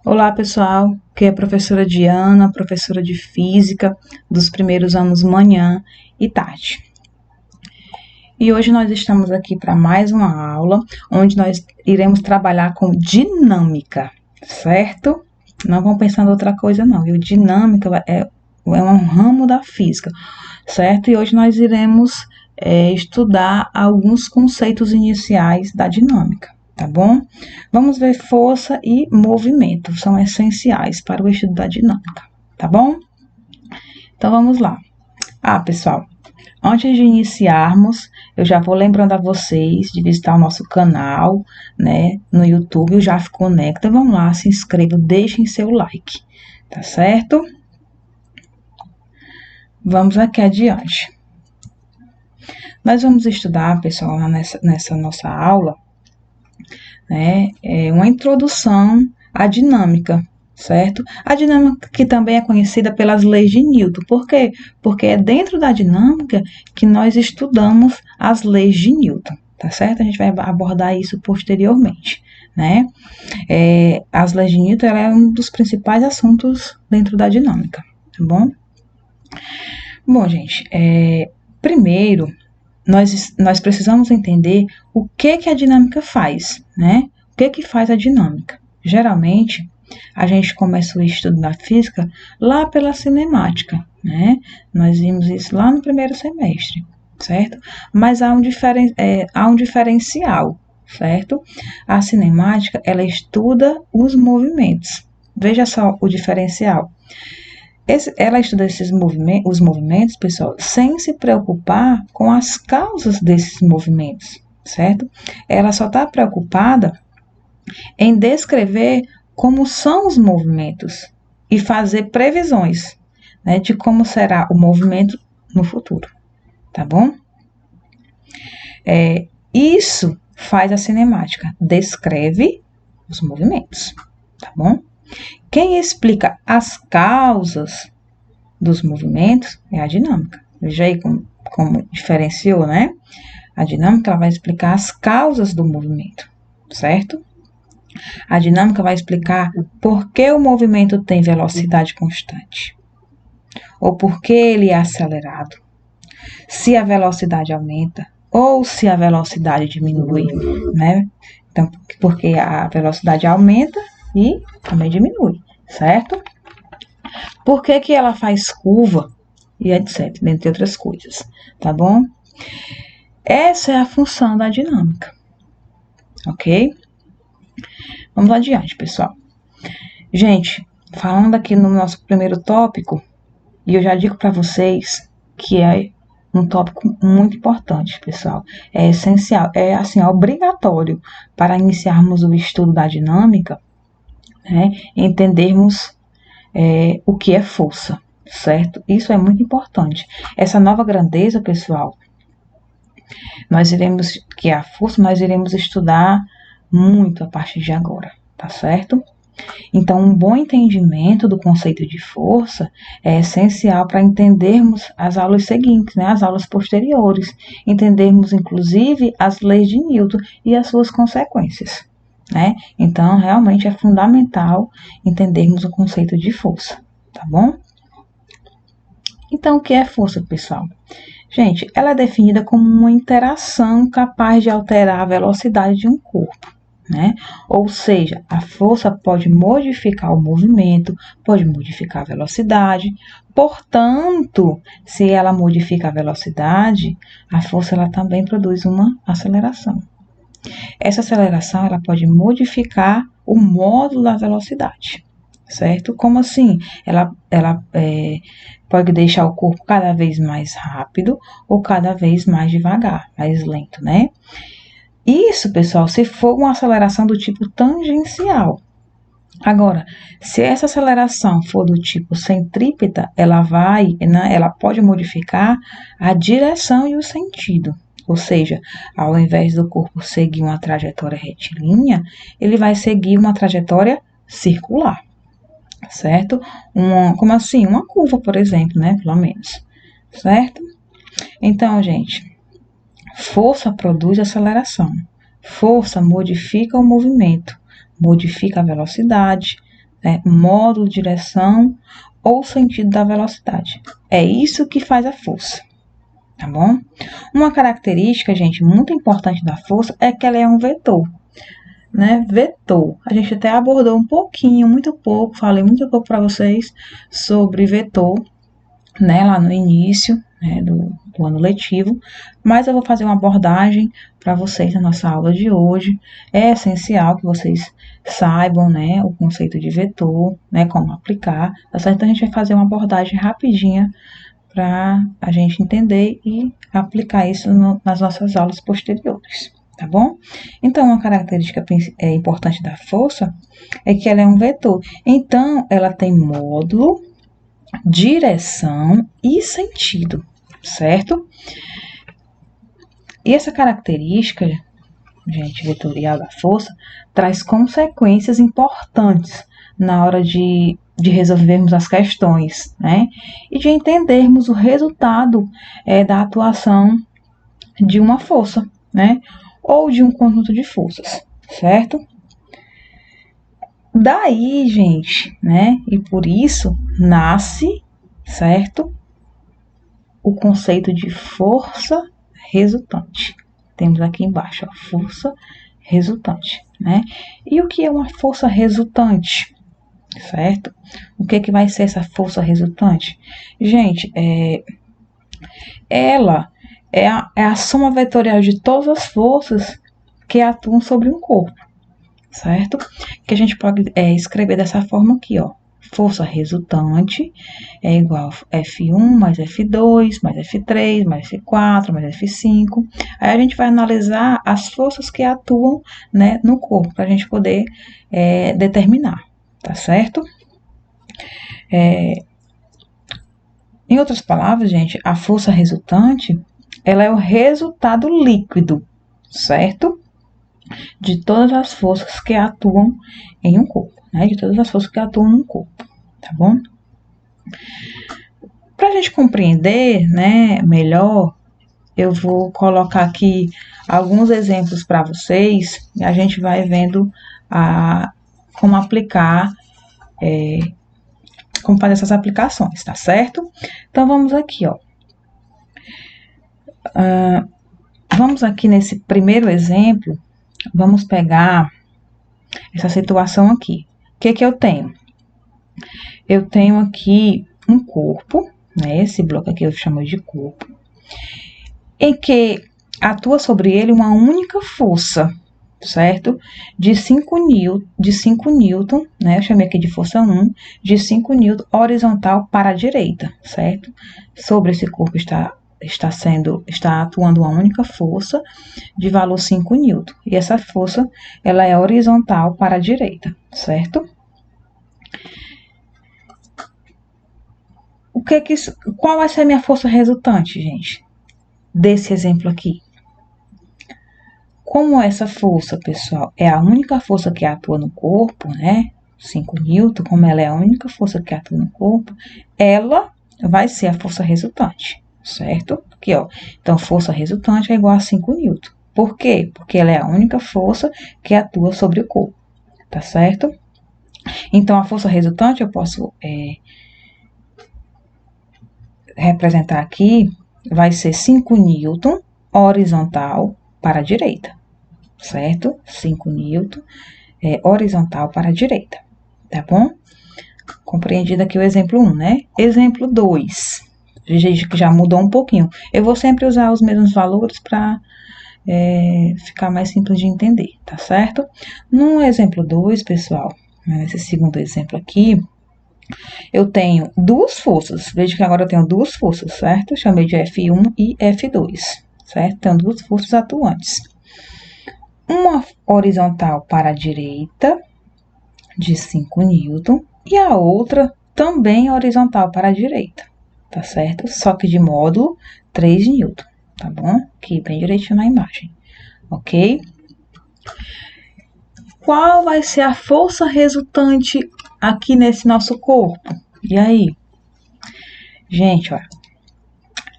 Olá, pessoal, que é a professora Diana, professora de Física dos primeiros anos manhã e tarde. E hoje nós estamos aqui para mais uma aula, onde nós iremos trabalhar com dinâmica, certo? Não vamos pensar em outra coisa não, viu? Dinâmica é um ramo da física, certo? E hoje nós iremos estudar alguns conceitos iniciais da dinâmica. Tá bom? Vamos ver força e movimento, são essenciais para o estudo da dinâmica, tá bom? Então vamos lá. Pessoal, antes de iniciarmos, eu já vou lembrando a vocês de visitar o nosso canal, né, no YouTube, o JAF Conecta. Vamos lá, se inscrevam, deixem seu like, tá certo? Vamos aqui adiante. Nós vamos estudar, pessoal, nessa nossa aula, né, uma introdução à dinâmica, certo? A dinâmica que também é conhecida pelas leis de Newton. Por quê? Porque é dentro da dinâmica que nós estudamos as leis de Newton, tá certo? A gente vai abordar isso posteriormente, né? As leis de Newton é um dos principais assuntos dentro da dinâmica, tá bom? Bom, gente, primeiro nós precisamos entender o que a dinâmica faz, né? O que faz a dinâmica? Geralmente, a gente começa o estudo da física lá pela cinemática, né? Nós vimos isso lá no primeiro semestre, certo? Mas há um diferencial, certo? A cinemática, ela estuda os movimentos. Veja só o diferencial. Ela estuda os movimentos, pessoal, sem se preocupar com as causas desses movimentos, certo? Ela só está preocupada em descrever como são os movimentos e fazer previsões, né, de como será o movimento no futuro, tá bom? Isso faz a cinemática, descreve os movimentos, tá bom? Quem explica as causas dos movimentos é a dinâmica. Veja aí como diferenciou, né? A dinâmica ela vai explicar as causas do movimento, certo? A dinâmica vai explicar por que o movimento tem velocidade constante, ou por que ele é acelerado, se a velocidade aumenta ou se a velocidade diminui, né? Então, porque a velocidade aumenta e também diminui, certo? Por que ela faz curva e etc, dentre outras coisas, tá bom? Essa é a função da dinâmica, ok? Vamos adiante, pessoal. Gente, falando aqui no nosso primeiro tópico, e eu já digo para vocês que é um tópico muito importante, pessoal. É essencial, assim, obrigatório para iniciarmos o estudo da dinâmica, né, entendermos o que é força, certo? Isso é muito importante. Essa nova grandeza, pessoal, que é a força, nós iremos estudar muito a partir de agora, tá certo? Então, um bom entendimento do conceito de força é essencial para entendermos as aulas seguintes, né, as aulas posteriores, entendermos, inclusive, as leis de Newton e as suas consequências, né? Então, realmente é fundamental entendermos o conceito de força, tá bom? Então, o que é força, pessoal? Gente, ela é definida como uma interação capaz de alterar a velocidade de um corpo, né? Ou seja, a força pode modificar o movimento, pode modificar a velocidade. Portanto, se ela modifica a velocidade, a força ela também produz uma aceleração. Essa aceleração ela pode modificar o módulo da velocidade, certo? Como assim? Ela pode deixar o corpo cada vez mais rápido ou cada vez mais devagar, mais lento, né? Isso, pessoal, se for uma aceleração do tipo tangencial. Agora, se essa aceleração for do tipo centrípeta, ela pode modificar a direção e o sentido. Ou seja, ao invés do corpo seguir uma trajetória retilínea, ele vai seguir uma trajetória circular, certo? Como assim? Uma curva, por exemplo, né? Pelo menos, certo? Então, gente, força produz aceleração. Força modifica o movimento, modifica a velocidade, né? Módulo, direção ou sentido da velocidade. É isso que faz a força, tá bom? Uma característica, gente, muito importante da força é que ela é um vetor, né? Vetor. A gente até abordou um pouquinho, muito pouco, falei muito pouco para vocês sobre vetor, né? Lá no início, né? Do ano letivo, mas eu vou fazer uma abordagem para vocês na nossa aula de hoje. É essencial que vocês saibam, né? O conceito de vetor, né? Como aplicar, tá certo? Então a gente vai fazer uma abordagem rapidinha para a gente entender e aplicar isso nas nossas aulas posteriores, tá bom? Então, uma característica importante da força é que ela é um vetor. Então, ela tem módulo, direção e sentido, certo? E essa característica, gente, vetorial da força, traz consequências importantes na hora de resolvermos as questões, né? E de entendermos o resultado da atuação de uma força, né? Ou de um conjunto de forças, certo? Daí, gente, né? E por isso nasce, certo? O conceito de força resultante. Temos aqui embaixo a força resultante, né? E o que é uma força resultante? Certo? O que vai ser essa força resultante? Gente, ela é a soma vetorial de todas as forças que atuam sobre um corpo, certo? Que a gente pode escrever dessa forma aqui, ó. Força resultante é igual a F1 mais F2 mais F3 mais F4 mais F5. Aí a gente vai analisar as forças que atuam, né, no corpo, para a gente poder determinar, tá certo? Em outras palavras, gente, a força resultante, ela é o resultado líquido, certo? De todas as forças que atuam em um corpo, né? De todas as forças que atuam no corpo, tá bom? Para a gente compreender, né, melhor, eu vou colocar aqui alguns exemplos para vocês e a gente vai vendo como aplicar, como fazer essas aplicações, tá certo? Então, vamos aqui, ó. Vamos aqui nesse primeiro exemplo, vamos pegar essa situação aqui. O que eu tenho? Eu tenho aqui um corpo, né? Esse bloco aqui eu chamo de corpo, em que atua sobre ele uma única força, certo? De 5 newton, né? Eu chamei aqui de força 1, de 5 newton horizontal para a direita, certo? Sobre esse corpo está atuando uma única força de valor 5 newton. E essa força, ela é horizontal para a direita, certo? Qual vai ser a minha força resultante, gente? Desse exemplo aqui. Como essa força, pessoal, é a única força que atua no corpo, né? 5 newton, como ela é a única força que atua no corpo, ela vai ser a força resultante, certo? Aqui, ó. Então, força resultante é igual a 5 newton. Por quê? Porque ela é a única força que atua sobre o corpo, tá certo? Então, a força resultante eu posso representar aqui, vai ser 5 newton horizontal para a direita, certo? 5 newton horizontal para a direita, tá bom? Compreendido aqui o exemplo 1, né? Exemplo 2, que já mudou um pouquinho. Eu vou sempre usar os mesmos valores para ficar mais simples de entender, tá certo? No exemplo 2, pessoal, nesse segundo exemplo aqui, eu tenho duas forças. Veja que agora eu tenho duas forças, certo? Eu chamei de F1 e F2, certo? Tenho duas forças atuantes. Uma horizontal para a direita, de 5 newton, e a outra também horizontal para a direita, tá certo? Só que de módulo 3 newton, tá bom? Aqui bem direitinho na imagem, ok? Qual vai ser a força resultante aqui nesse nosso corpo? E aí? Gente, ó,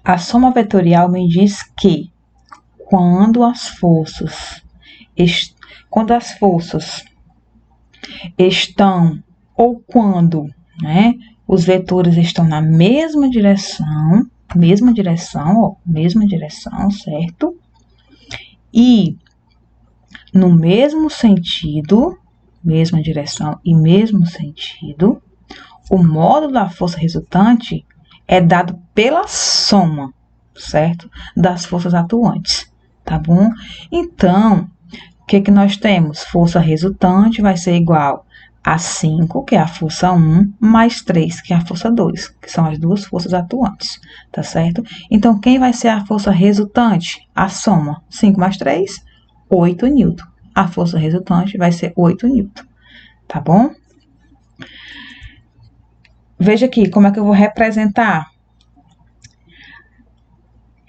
a soma vetorial me diz que quando as forças estão ou quando, né, os vetores estão na mesma direção, certo? E no mesmo sentido, mesma direção e mesmo sentido, o módulo da força resultante é dado pela soma, certo? Das forças atuantes, tá bom? Então, o que nós temos? Força resultante vai ser igual a 5, que é a força 1, mais 3, que é a força 2, que são as duas forças atuantes, tá certo? Então, quem vai ser a força resultante? A soma. 5 mais 3, 8 newton. A força resultante vai ser 8 newton, tá bom? Veja aqui como é que eu vou representar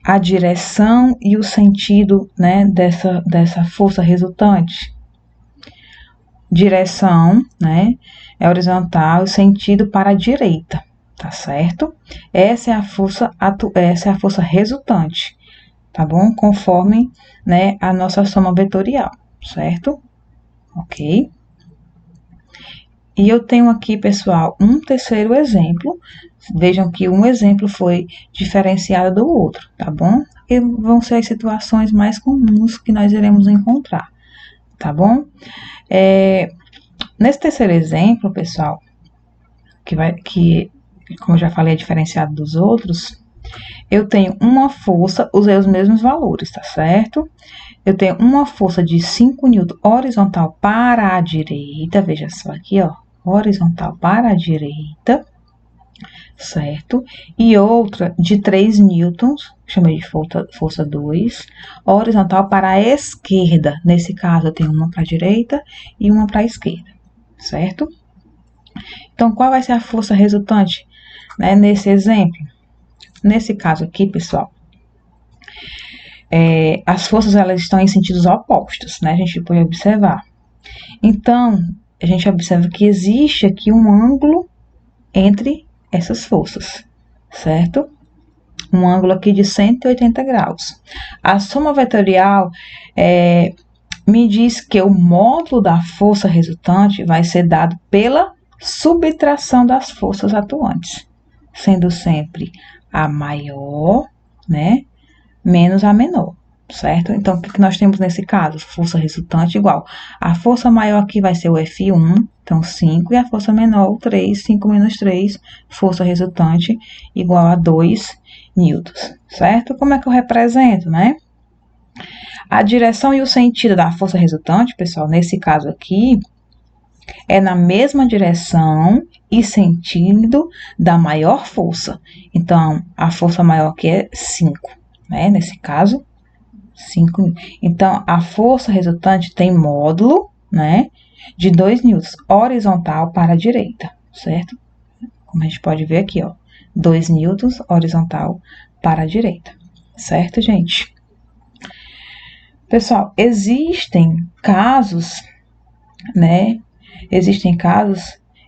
a direção e o sentido, né, dessa força resultante. Direção, né, é horizontal, sentido para a direita, tá certo? Essa é a força resultante, tá bom? Conforme, né, a nossa soma vetorial, certo? Ok? E eu tenho aqui, pessoal, um terceiro exemplo. Vejam que um exemplo foi diferenciado do outro, tá bom? E vão ser as situações mais comuns que nós iremos encontrar, tá bom? Nesse terceiro exemplo, pessoal, que como eu já falei, é diferenciado dos outros, eu tenho uma força, usei os mesmos valores, tá certo? Eu tenho uma força de 5 newton horizontal para a direita, veja só aqui, ó, horizontal para a direita, certo? E outra de 3 newtons, chamei de força 2, horizontal para a esquerda. Nesse caso, eu tenho uma para a direita e uma para a esquerda, certo? Então, qual vai ser a força resultante, né, nesse exemplo? Nesse caso aqui, pessoal, as forças elas estão em sentidos opostos, né? A gente pode observar. Então, a gente observa que existe aqui um ângulo entre essas forças, certo? Um ângulo aqui de 180 graus. A soma vetorial me diz que o módulo da força resultante vai ser dado pela subtração das forças atuantes, sendo sempre a maior, né, menos a menor, certo? Então, o que nós temos nesse caso? Força resultante igual. A força maior aqui vai ser o F1, então 5, e a força menor, o 3, 5 menos 3, força resultante igual a 2 newtons, certo? Como é que eu represento, né? A direção e o sentido da força resultante, pessoal, nesse caso aqui, é na mesma direção e sentido da maior força. Então, a força maior aqui é 5, né? Nesse caso, 5. Então, a força resultante tem módulo, né, de 2 newtons, horizontal para a direita, certo? Como a gente pode ver aqui, ó, 2 newtons, horizontal para a direita, certo, gente? Pessoal, existem casos, né,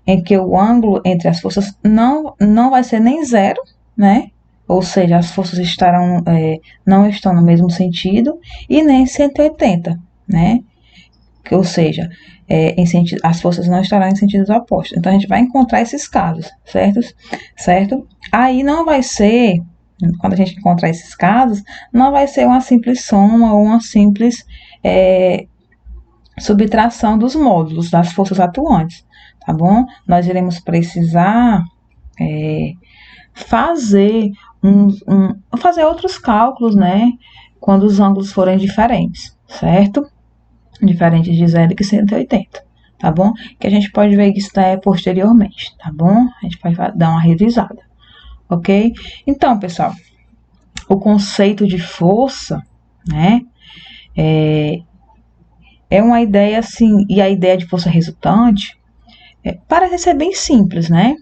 em que o ângulo entre as forças não vai ser nem zero, né? Ou seja, as forças não estão no mesmo sentido, e nem 180, né? Ou seja, as forças não estarão em sentidos opostos. Então, a gente vai encontrar esses casos, certo? Aí não vai ser, quando a gente encontrar esses casos, não vai ser uma simples soma ou uma simples subtração dos módulos das forças atuantes, tá bom? Nós iremos precisar fazer outros cálculos, né? Quando os ângulos forem diferentes, certo? Diferentes de 0 e 180, tá bom? Que a gente pode ver isso posteriormente, tá bom? A gente vai dar uma revisada, ok? Então, pessoal, o conceito de força, né? É uma ideia assim, e a ideia de força resultante parece ser bem simples, né?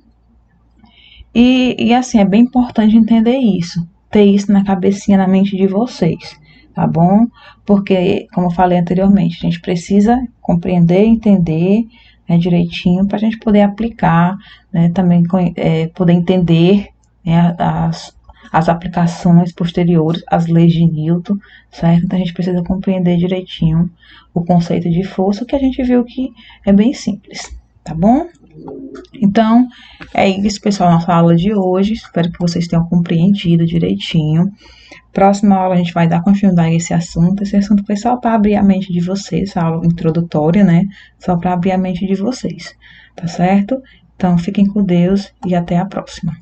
E assim, é bem importante entender isso, ter isso na cabecinha, na mente de vocês, tá bom? Porque, como eu falei anteriormente, a gente precisa compreender, entender, né, direitinho, para a gente poder aplicar, né, também poder entender, né, as aplicações posteriores, as leis de Newton, certo? Então, a gente precisa compreender direitinho o conceito de força, que a gente viu que é bem simples, tá bom? Então, é isso, pessoal, nossa aula de hoje. Espero que vocês tenham compreendido direitinho. Próxima aula a gente vai dar continuidade a esse assunto. Esse assunto foi só para abrir a mente de vocês, a aula introdutória, né? Só para abrir a mente de vocês, tá certo? Então, fiquem com Deus e até a próxima.